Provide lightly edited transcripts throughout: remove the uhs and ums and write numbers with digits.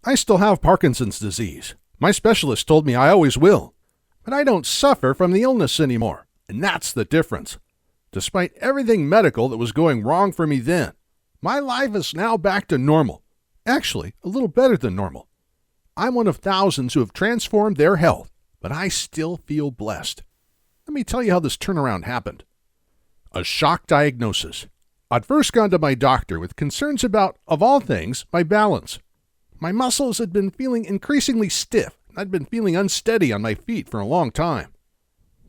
I still have Parkinson's disease. My specialist told me I always will. But I don't suffer from the illness anymore, and that's the difference. Despite everything medical that was going wrong for me then, my life is now back to normal. Actually, a little better than normal. I'm one of thousands who have transformed their health, but I still feel blessed. Let me tell you how this turnaround happened. A shock diagnosis. I'd first gone to my doctor with concerns about, of all things, my balance. My muscles had been feeling increasingly stiff, and I'd been feeling unsteady on my feet for a long time.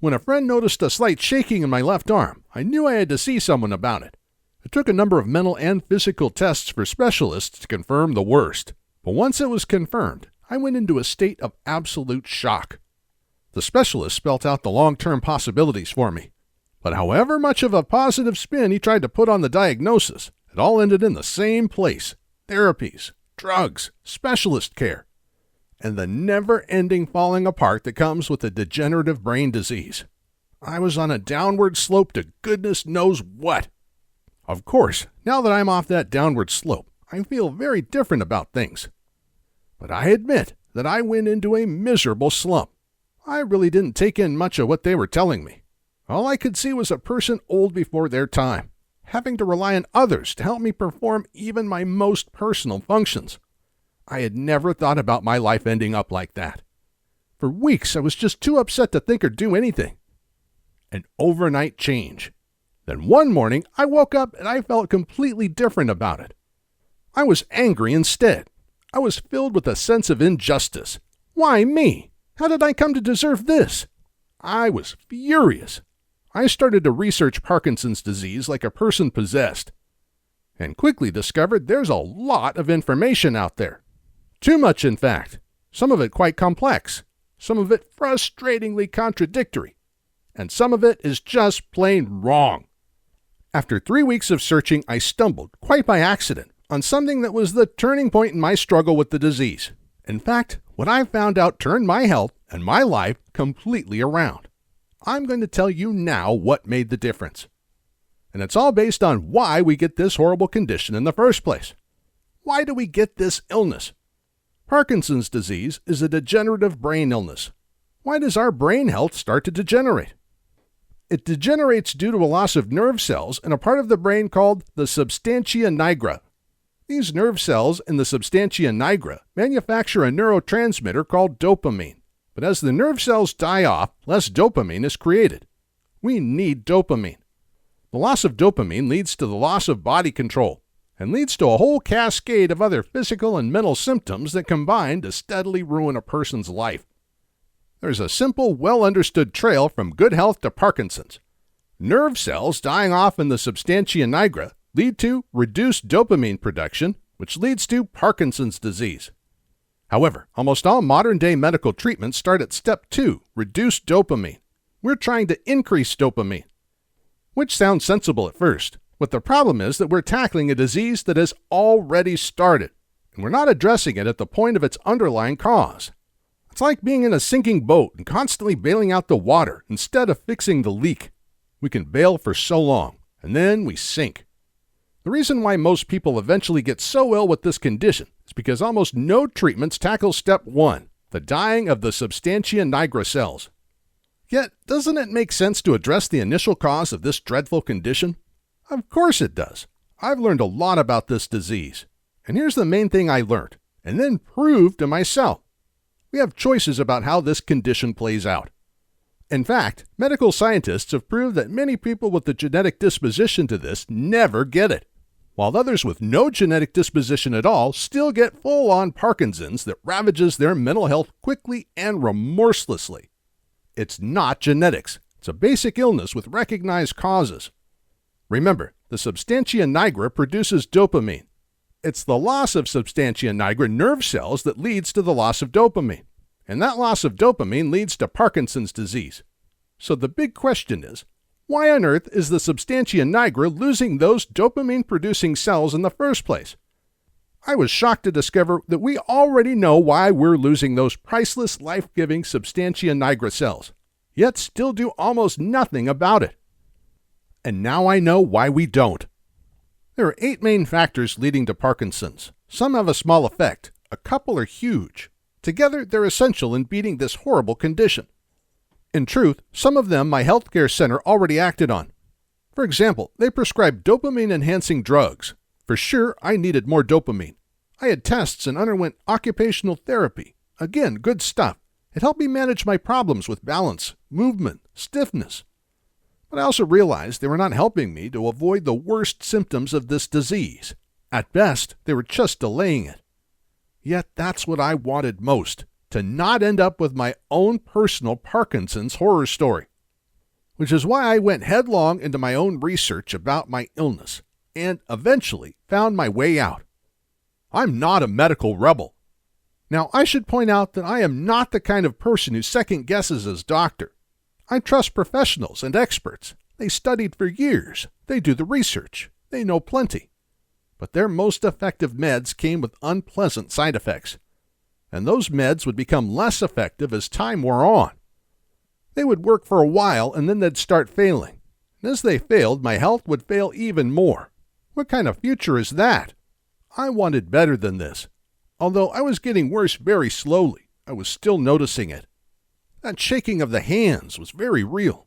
When a friend noticed a slight shaking in my left arm, I knew I had to see someone about it. It took a number of mental and physical tests for specialists to confirm the worst. But once it was confirmed, I went into a state of absolute shock. The specialist spelt out the long-term possibilities for me. But however much of a positive spin he tried to put on the diagnosis, it all ended in the same place: therapies, drugs, specialist care, and the never-ending falling apart that comes with a degenerative brain disease. I was on a downward slope to goodness knows what. Of course, now that I'm off that downward slope, I feel very different about things. But I admit that I went into a miserable slump. I really didn't take in much of what they were telling me. All I could see was a person old before their time, having to rely on others to help me perform even my most personal functions. I had never thought about my life ending up like that. For weeks, I was just too upset to think or do anything. An overnight change. Then one morning, I woke up and I felt completely different about it. I was angry instead. I was filled with a sense of injustice. Why me? How did I come to deserve this? I was furious. I started to research Parkinson's disease like a person possessed, and quickly discovered there's a lot of information out there. Too much, in fact. Some of it quite complex. Some of it frustratingly contradictory. And some of it is just plain wrong. After 3 weeks of searching, I stumbled, quite by accident, on something that was the turning point in my struggle with the disease. In fact, what I found out turned my health and my life completely around. I'm going to tell you now what made the difference. And it's all based on why we get this horrible condition in the first place. Why do we get this illness? Parkinson's disease is a degenerative brain illness. Why does our brain health start to degenerate? It degenerates due to a loss of nerve cells in a part of the brain called the substantia nigra. These nerve cells in the substantia nigra manufacture a neurotransmitter called dopamine. But as the nerve cells die off, less dopamine is created. We need dopamine. The loss of dopamine leads to the loss of body control and leads to a whole cascade of other physical and mental symptoms that combine to steadily ruin a person's life. There's a simple, well-understood trail from good health to Parkinson's. Nerve cells dying off in the substantia nigra lead to reduced dopamine production, which leads to Parkinson's disease. However, almost all modern-day medical treatments start at step 2, reduce dopamine. We're trying to increase dopamine, which sounds sensible at first, but the problem is that we're tackling a disease that has already started, and we're not addressing it at the point of its underlying cause. It's like being in a sinking boat and constantly bailing out the water instead of fixing the leak. We can bail for so long, and then we sink. The reason why most people eventually get so ill with this condition is because almost no treatments tackle step 1, the dying of the substantia nigra cells. Yet, doesn't it make sense to address the initial cause of this dreadful condition? Of course it does. I've learned a lot about this disease. And here's the main thing I learned, and then proved to myself. We have choices about how this condition plays out. In fact, medical scientists have proved that many people with the genetic disposition to this never get it, while others with no genetic disposition at all still get full-on Parkinson's that ravages their mental health quickly and remorselessly. It's not genetics. It's a basic illness with recognized causes. Remember, the substantia nigra produces dopamine. It's the loss of substantia nigra nerve cells that leads to the loss of dopamine. And that loss of dopamine leads to Parkinson's disease. So the big question is, why on earth is the substantia nigra losing those dopamine-producing cells in the first place? I was shocked to discover that we already know why we're losing those priceless, life-giving substantia nigra cells, yet still do almost nothing about it. And now I know why we don't. There are 8 main factors leading to Parkinson's. Some have a small effect, A couple are huge. Together, they're essential in beating this horrible condition. In truth, some of them my healthcare center already acted on. For example, they prescribed dopamine-enhancing drugs. For sure, I needed more dopamine. I had tests and underwent occupational therapy. Again, good stuff. It helped me manage my problems with balance, movement, stiffness. But I also realized they were not helping me to avoid the worst symptoms of this disease. At best, they were just delaying it. Yet that's what I wanted most, to not end up with my own personal Parkinson's horror story. Which is why I went headlong into my own research about my illness, and eventually found my way out. I'm not a medical rebel. Now, I should point out that I am not the kind of person who second-guesses his doctor. I trust professionals and experts. They studied for years. They do the research. They know plenty. But their most effective meds came with unpleasant side effects. And those meds would become less effective as time wore on. They would work for a while and then they'd start failing. And as they failed, my health would fail even more. What kind of future is that? I wanted better than this. Although I was getting worse very slowly, I was still noticing it. That shaking of the hands was very real.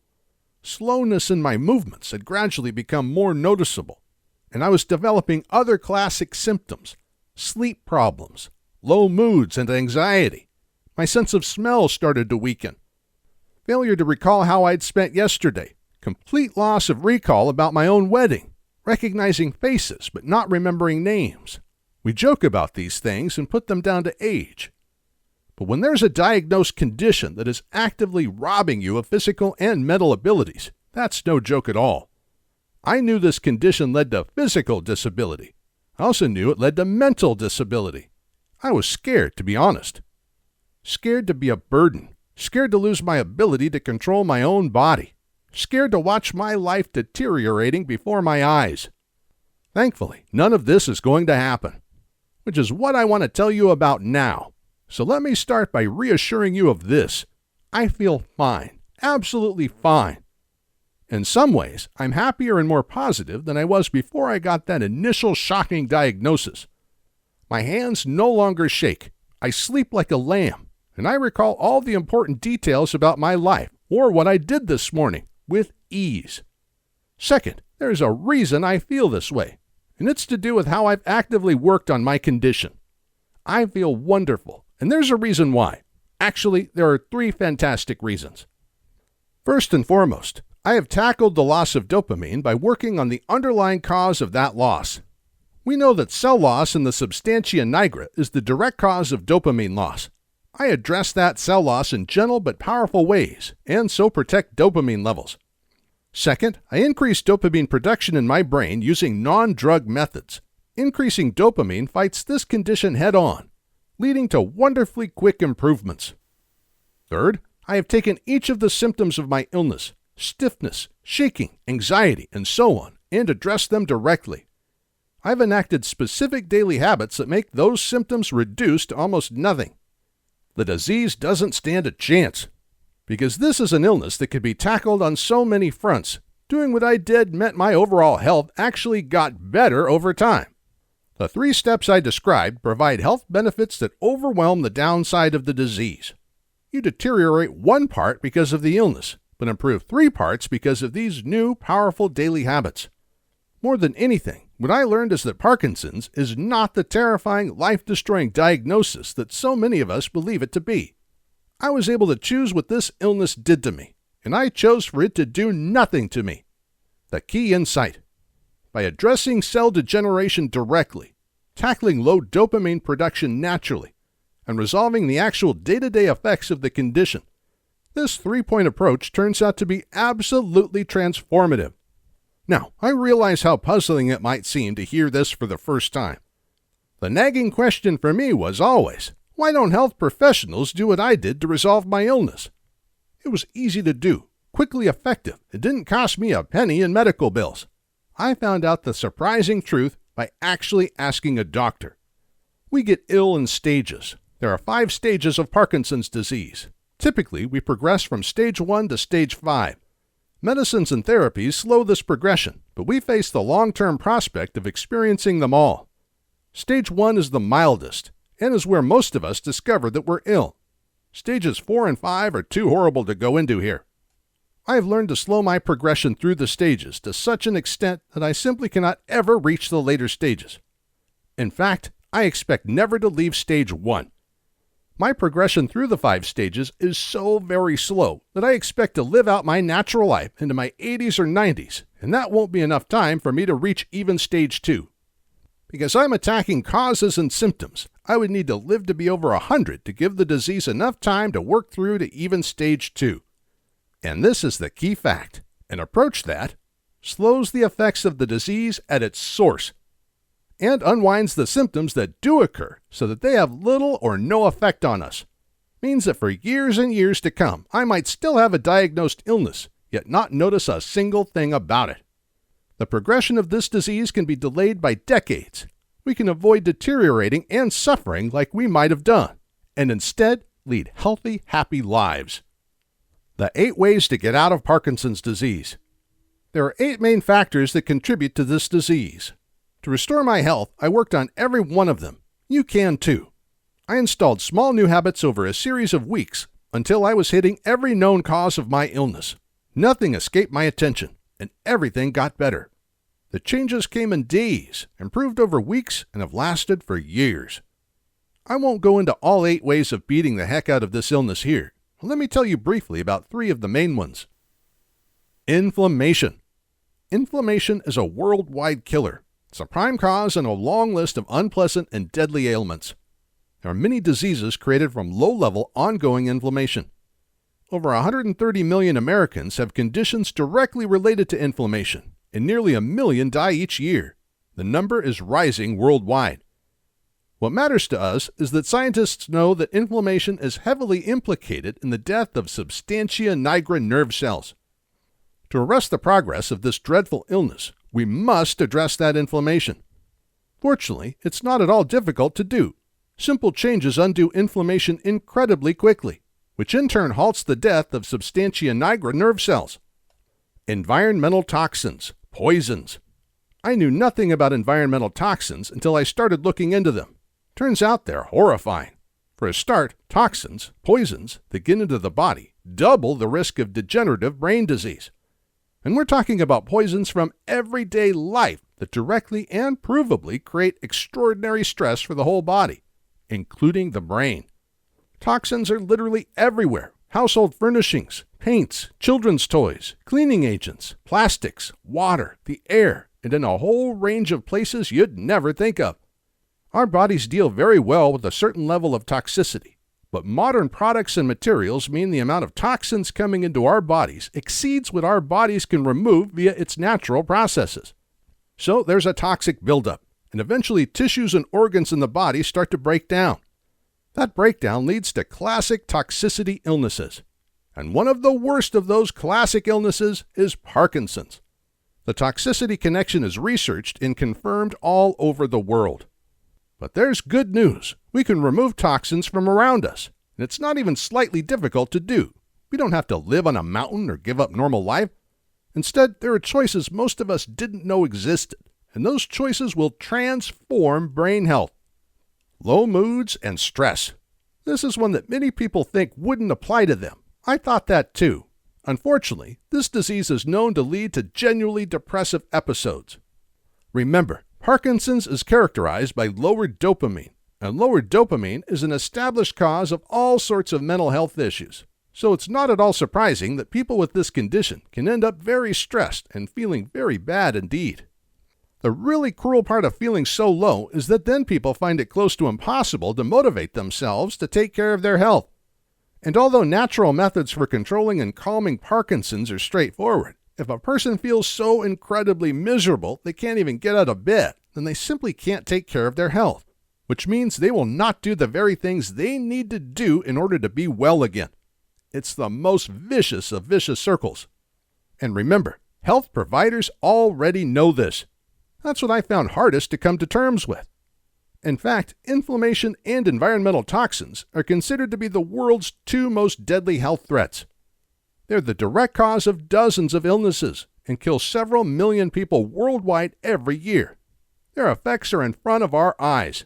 Slowness in my movements had gradually become more noticeable, and I was developing other classic symptoms, sleep problems, low moods and anxiety. My sense of smell started to weaken. Failure to recall how I'd spent yesterday. Complete loss of recall about my own wedding. Recognizing faces but not remembering names. We joke about these things and put them down to age. But when there's a diagnosed condition that is actively robbing you of physical and mental abilities, that's no joke at all. I knew this condition led to physical disability. I also knew it led to mental disability. I was scared, to be honest. Scared to be a burden. Scared to lose my ability to control my own body. Scared to watch my life deteriorating before my eyes. Thankfully, none of this is going to happen, which is what I want to tell you about now. So let me start by reassuring you of this. I feel fine, absolutely fine. In some ways, I'm happier and more positive than I was before I got that initial shocking diagnosis. My hands no longer shake. I sleep like a lamb, and I recall all the important details about my life or what I did this morning with ease. Second, there's a reason I feel this way, and it's to do with how I've actively worked on my condition. I feel wonderful, and there's a reason why. Actually, there are 3 fantastic reasons. First and foremost, I have tackled the loss of dopamine by working on the underlying cause of that loss. We know that cell loss in the substantia nigra is the direct cause of dopamine loss. I address that cell loss in gentle but powerful ways, and so protect dopamine levels. Second, I increase dopamine production in my brain using non-drug methods. Increasing dopamine fights this condition head-on, leading to wonderfully quick improvements. Third, I have taken each of the symptoms of my illness, stiffness, shaking, anxiety, and so on, and addressed them directly. I've enacted specific daily habits that make those symptoms reduce to almost nothing. The disease doesn't stand a chance, because this is an illness that could be tackled on so many fronts. Doing what I did meant my overall health actually got better over time. The 3 steps I described provide health benefits that overwhelm the downside of the disease. You deteriorate one part because of the illness, but improve 3 parts because of these new, powerful daily habits. More than anything, what I learned is that Parkinson's is not the terrifying, life-destroying diagnosis that so many of us believe it to be. I was able to choose what this illness did to me, and I chose for it to do nothing to me. The key insight: by addressing cell degeneration directly, tackling low dopamine production naturally, and resolving the actual day-to-day effects of the condition, this 3-point approach turns out to be absolutely transformative. Now, I realize how puzzling it might seem to hear this for the first time. The nagging question for me was always, why don't health professionals do what I did to resolve my illness? It was easy to do, quickly effective. It didn't cost me a penny in medical bills. I found out the surprising truth by actually asking a doctor. We get ill in stages. There are 5 stages of Parkinson's disease. Typically, we progress from stage 1 to stage 5. Medicines and therapies slow this progression, but we face the long-term prospect of experiencing them all. Stage 1 is the mildest. and is where most of us discover that we're ill. Stages 4 and 5 are too horrible to go into here. I have learned to slow my progression through the stages to such an extent that I simply cannot ever reach the later stages. In fact, I expect never to leave stage 1. My progression through the 5 stages is so very slow that I expect to live out my natural life into my 80s or 90s, and that won't be enough time for me to reach even stage 2. Because I'm attacking causes and symptoms, I would need to live to be over 100 to give the disease enough time to work through to even stage 2. And this is the key fact. An approach that slows the effects of the disease at its source and unwinds the symptoms that do occur so that they have little or no effect on us. Means that for years and years to come, I might still have a diagnosed illness, yet not notice a single thing about it. The progression of this disease can be delayed by decades. We can avoid deteriorating and suffering like we might have done, and instead lead healthy, happy lives. The 8 ways to get out of Parkinson's disease. There are 8 main factors that contribute to this disease. To restore my health, I worked on every one of them. You can too. I installed small new habits over a series of weeks until I was hitting every known cause of my illness. Nothing escaped my attention, and everything got better. The changes came in days, improved over weeks, and have lasted for years. I won't go into all 8 ways of beating the heck out of this illness here. Let me tell you briefly about 3 of the main ones. Inflammation. Inflammation is a worldwide killer. It's a prime cause in a long list of unpleasant and deadly ailments. There are many diseases created from low-level, ongoing inflammation. Over 130 million Americans have conditions directly related to inflammation, and nearly 1 million die each year. The number is rising worldwide. What matters to us is that scientists know that inflammation is heavily implicated in the death of substantia nigra nerve cells. To arrest the progress of this dreadful illness, we must address that inflammation. Fortunately, it's not at all difficult to do. Simple changes undo inflammation incredibly quickly, which in turn halts the death of substantia nigra nerve cells. Environmental toxins, poisons. I knew nothing about environmental toxins until I started looking into them. Turns out they're horrifying. For a start, toxins, poisons, that get into the body double the risk of degenerative brain disease. And we're talking about poisons from everyday life that directly and provably create extraordinary stress for the whole body, including the brain. Toxins are literally everywhere. Household furnishings, paints, children's toys, cleaning agents, plastics, water, the air, and in a whole range of places you'd never think of. Our bodies deal very well with a certain level of toxicity, but modern products and materials mean the amount of toxins coming into our bodies exceeds what our bodies can remove via its natural processes. So there's a toxic buildup, and eventually tissues and organs in the body start to break down. That breakdown leads to classic toxicity illnesses. And one of the worst of those classic illnesses is Parkinson's. The toxicity connection is researched and confirmed all over the world. But there's good news. We can remove toxins from around us, and it's not even slightly difficult to do. We don't have to live on a mountain or give up normal life. Instead, there are choices most of us didn't know existed, and those choices will transform brain health. Low moods and stress. This is one that many people think wouldn't apply to them. I thought that too. Unfortunately, this disease is known to lead to genuinely depressive episodes. Remember, Parkinson's is characterized by lowered dopamine, and lowered dopamine is an established cause of all sorts of mental health issues. So it's not at all surprising that people with this condition can end up very stressed and feeling very bad indeed. The really cruel part of feeling so low is that then people find it close to impossible to motivate themselves to take care of their health. And although natural methods for controlling and calming Parkinson's are straightforward, if a person feels so incredibly miserable they can't even get out of bed, then they simply can't take care of their health, which means they will not do the very things they need to do in order to be well again. It's the most vicious of vicious circles. And remember, health providers already know this. That's what I found hardest to come to terms with. In fact, inflammation and environmental toxins are considered to be the world's 2 most deadly health threats. They're the direct cause of dozens of illnesses and kill several million people worldwide every year. Their effects are in front of our eyes.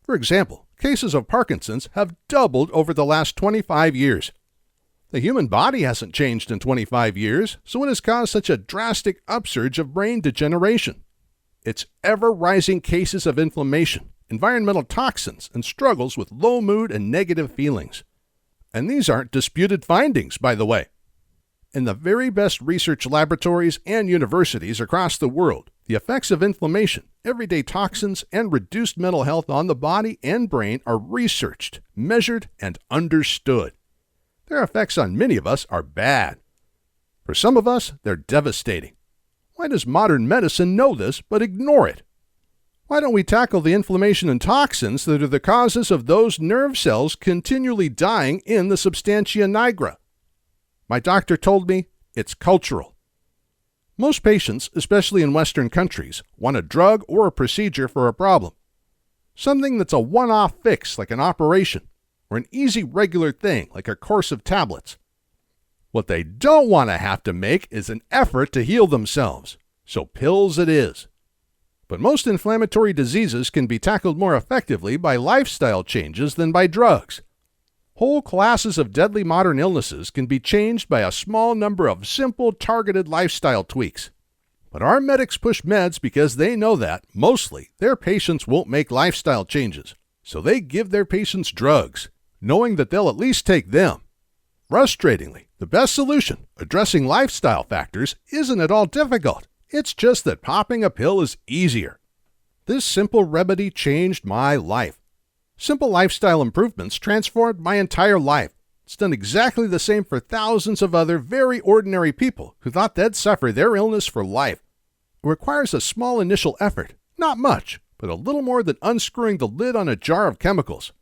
For example, Cases of Parkinson's have doubled over the last 25 years. The human body hasn't changed in 25 years, so it has caused such a drastic upsurge of brain degeneration. It's ever-rising cases of inflammation, environmental toxins, and struggles with low mood and negative feelings. And these aren't disputed findings, by the way. In the very best research laboratories and universities across the world, the effects of inflammation, everyday toxins, and reduced mental health on the body and brain are researched, measured, and understood. Their effects on many of us are bad. For some of us, they're devastating. Why does modern medicine know this but ignore it? Why don't we tackle the inflammation and toxins that are the causes of those nerve cells continually dying in the substantia nigra? My doctor told me it's cultural. Most patients, especially in Western countries, want a drug or a procedure for a problem. Something that's a one-off fix like an operation, or an easy regular thing like a course of tablets. What they don't want to have to make is an effort to heal themselves, so pills it is. But most inflammatory diseases can be tackled more effectively by lifestyle changes than by drugs. Whole classes of deadly modern illnesses can be changed by a small number of simple, targeted lifestyle tweaks. But our medics push meds because they know that, mostly, their patients won't make lifestyle changes. So they give their patients drugs, knowing that they'll at least take them. Frustratingly, the best solution, addressing lifestyle factors, isn't at all difficult. It's just that popping a pill is easier. This simple remedy changed my life. Simple lifestyle improvements transformed my entire life. It's done exactly the same for thousands of other very ordinary people who thought they'd suffer their illness for life. It requires a small initial effort, not much, but a little more than unscrewing the lid on a jar of chemicals.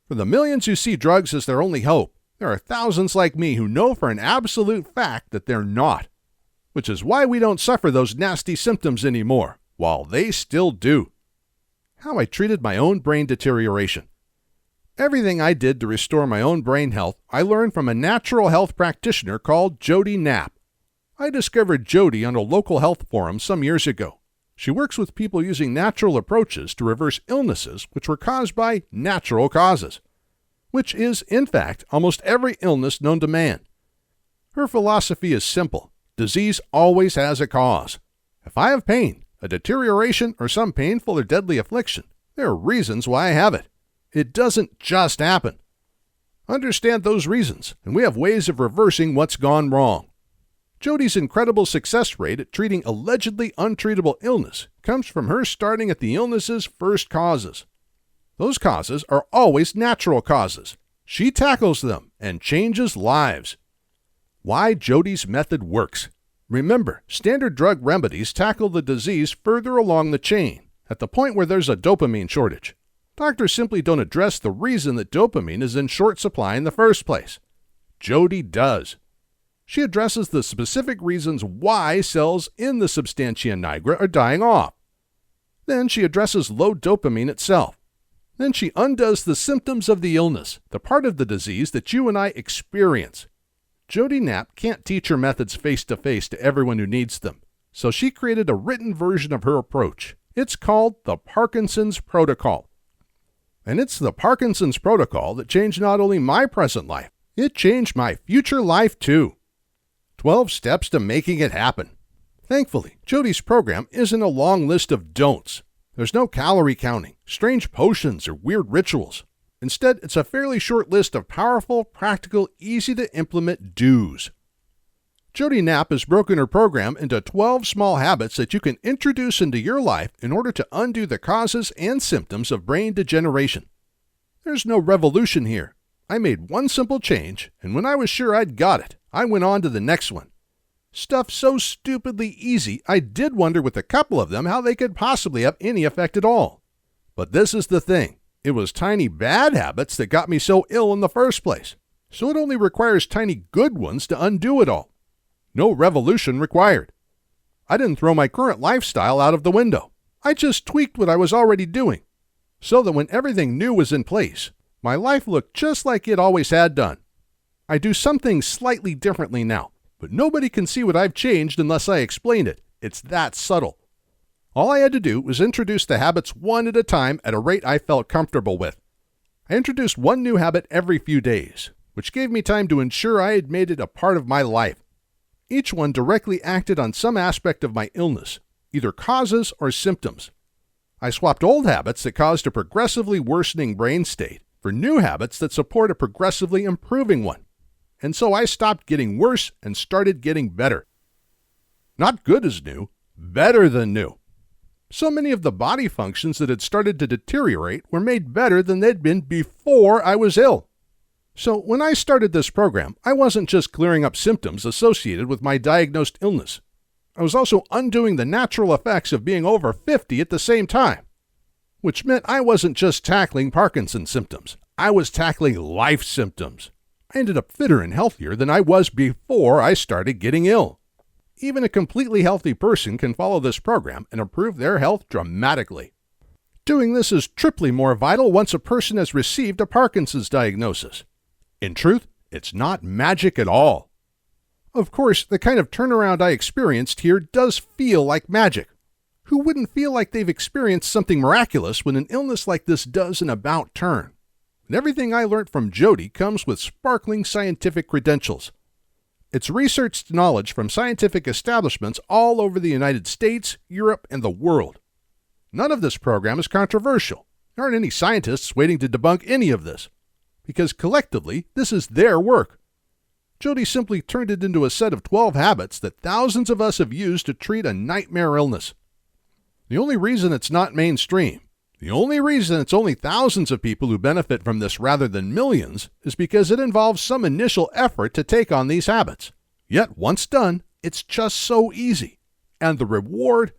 For the millions who see drugs as their only hope, there are thousands like me who know for an absolute fact that they're not. Which is why we don't suffer those nasty symptoms anymore, while they still do. How I treated my own brain deterioration. Everything I did to restore my own brain health, I learned from a natural health practitioner called Jody Knapp. I discovered Jody on a local health forum some years ago. She works with people using natural approaches to reverse illnesses which were caused by natural causes, which is, in fact, almost every illness known to man. Her philosophy is simple. Disease always has a cause. If I have pain, a deterioration, or some painful or deadly affliction, there are reasons why I have it. It doesn't just happen. Understand those reasons, and we have ways of reversing what's gone wrong. Jody's incredible success rate at treating allegedly untreatable illness comes from her starting at the illness's first causes. Those causes are always natural causes. She tackles them and changes lives. Why Jody's method works. Remember, standard drug remedies tackle the disease further along the chain, at the point where there's a dopamine shortage. Doctors simply don't address the reason that dopamine is in short supply in the first place. Jody does. She addresses the specific reasons why cells in the substantia nigra are dying off. Then she addresses low dopamine itself. Then she undoes the symptoms of the illness, the part of the disease that you and I experience. Jody Knapp can't teach her methods face-to-face to everyone who needs them, so she created a written version of her approach. It's called the Parkinson's Protocol. And it's the Parkinson's Protocol that changed not only my present life, it changed my future life too. 12 steps to making it happen. Thankfully, Jody's program isn't a long list of don'ts. There's no calorie counting, strange potions, or weird rituals. Instead, it's a fairly short list of powerful, practical, easy-to-implement do's. Jody Knapp has broken her program into 12 small habits that you can introduce into your life in order to undo the causes and symptoms of brain degeneration. There's no revolution here. I made one simple change, and when I was sure I'd got it, I went on to the next one. Stuff so stupidly easy, I did wonder with a couple of them how they could possibly have any effect at all. But this is the thing. It was tiny bad habits that got me so ill in the first place. So it only requires tiny good ones to undo it all. No revolution required. I didn't throw my current lifestyle out of the window. I just tweaked what I was already doing, so that when everything new was in place, my life looked just like it always had done. I do some things slightly differently now, but nobody can see what I've changed unless I explain it. It's that subtle. All I had to do was introduce the habits one at a time at a rate I felt comfortable with. I introduced one new habit every few days, which gave me time to ensure I had made it a part of my life. Each one directly acted on some aspect of my illness, either causes or symptoms. I swapped old habits that caused a progressively worsening brain state for new habits that support a progressively improving one. And so I stopped getting worse and started getting better. Not good as new, better than new. So many of the body functions that had started to deteriorate were made better than they'd been before I was ill. So when I started this program, I wasn't just clearing up symptoms associated with my diagnosed illness. I was also undoing the natural effects of being over 50 at the same time, which meant I wasn't just tackling Parkinson's symptoms. I was tackling life symptoms. I ended up fitter and healthier than I was before I started getting ill. Even a completely healthy person can follow this program and improve their health dramatically. Doing this is triply more vital once a person has received a Parkinson's diagnosis. In truth, it's not magic at all. Of course, the kind of turnaround I experienced here does feel like magic. Who wouldn't feel like they've experienced something miraculous when an illness like this does an about turn? And everything I learned from Jody comes with sparkling scientific credentials. It's researched knowledge from scientific establishments all over the United States, Europe, and the world. None of this program is controversial. There aren't any scientists waiting to debunk any of this, because collectively, this is their work. Jody simply turned it into a set of 12 habits that thousands of us have used to treat a nightmare illness. The only reason it's not mainstream, the only reason it's only thousands of people who benefit from this rather than millions, is because it involves some initial effort to take on these habits. Yet once done, it's just so easy. And the reward?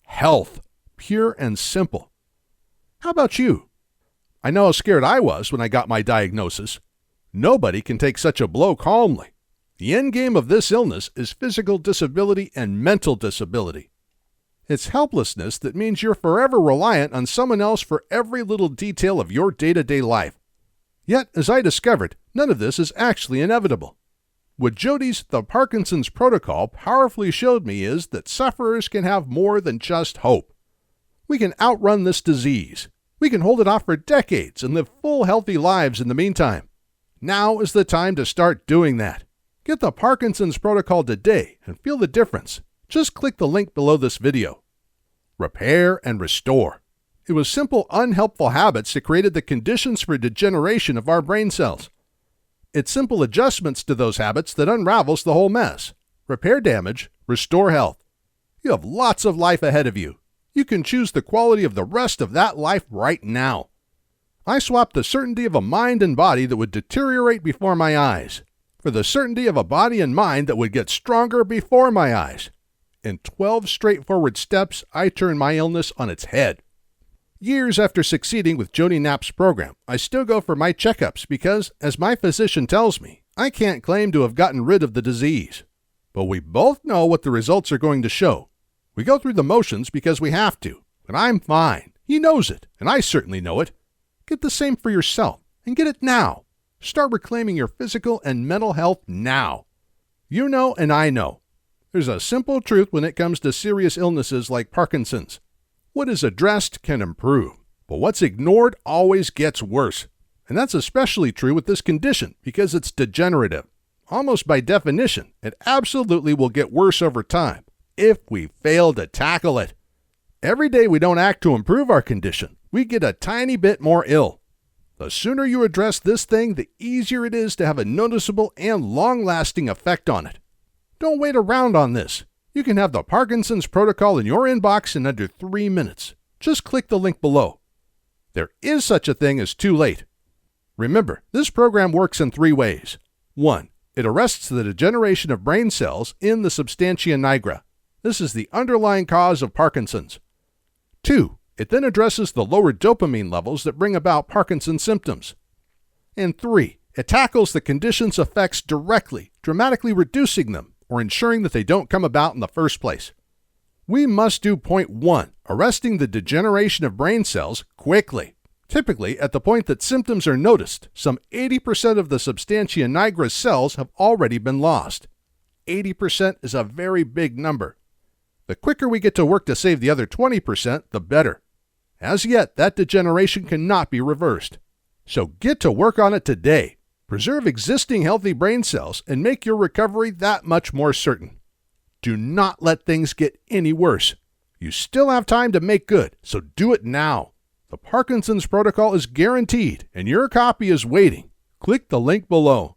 Health. Pure and simple. How about you? I know how scared I was when I got my diagnosis. Nobody can take such a blow calmly. The end game of this illness is physical disability and mental disability. It's helplessness that means you're forever reliant on someone else for every little detail of your day-to-day life. Yet, as I discovered, none of this is actually inevitable. What Jody's The Parkinson's Protocol powerfully showed me is that sufferers can have more than just hope. We can outrun this disease. We can hold it off for decades and live full, healthy lives in the meantime. Now is the time to start doing that. Get the Parkinson's Protocol today and feel the difference. Just click the link below this video. Repair and restore. It was simple, unhelpful habits that created the conditions for degeneration of our brain cells. It's simple adjustments to those habits that unravels the whole mess. Repair damage, restore health. You have lots of life ahead of you. You can choose the quality of the rest of that life right now. I swapped the certainty of a mind and body that would deteriorate before my eyes for the certainty of a body and mind that would get stronger before my eyes. In 12 straightforward steps, I turned my illness on its head. Years after succeeding with Jody Knapp's program, I still go for my checkups because, as my physician tells me, I can't claim to have gotten rid of the disease. But we both know what the results are going to show. We go through the motions because we have to, but I'm fine. He knows it, and I certainly know it. Get the same for yourself, and get it now. Start reclaiming your physical and mental health now. You know and I know. There's a simple truth when it comes to serious illnesses like Parkinson's. What is addressed can improve, but what's ignored always gets worse. And that's especially true with this condition because it's degenerative. Almost by definition, it absolutely will get worse over time if we fail to tackle it. Every day we don't act to improve our condition, we get a tiny bit more ill. The sooner you address this thing, the easier it is to have a noticeable and long-lasting effect on it. Don't wait around on this. You can have the Parkinson's Protocol in your inbox in under 3 minutes. Just click the link below. There is such a thing as too late. Remember, this program works in 3 ways. 1. It arrests the degeneration of brain cells in the substantia nigra. This is the underlying cause of Parkinson's. 2. It then addresses the lower dopamine levels that bring about Parkinson's symptoms. And 3. It tackles the condition's effects directly, dramatically reducing them or ensuring that they don't come about in the first place. We must do point 1, arresting the degeneration of brain cells quickly. Typically, at the point that symptoms are noticed, some 80% of the substantia nigra cells have already been lost. 80% is a very big number. The quicker we get to work to save the other 20%, the better. As yet, that degeneration cannot be reversed. So get to work on it today. Preserve existing healthy brain cells and make your recovery that much more certain. Do not let things get any worse. You still have time to make good, so do it now. The Parkinson's protocol is guaranteed, and your copy is waiting. Click the link below.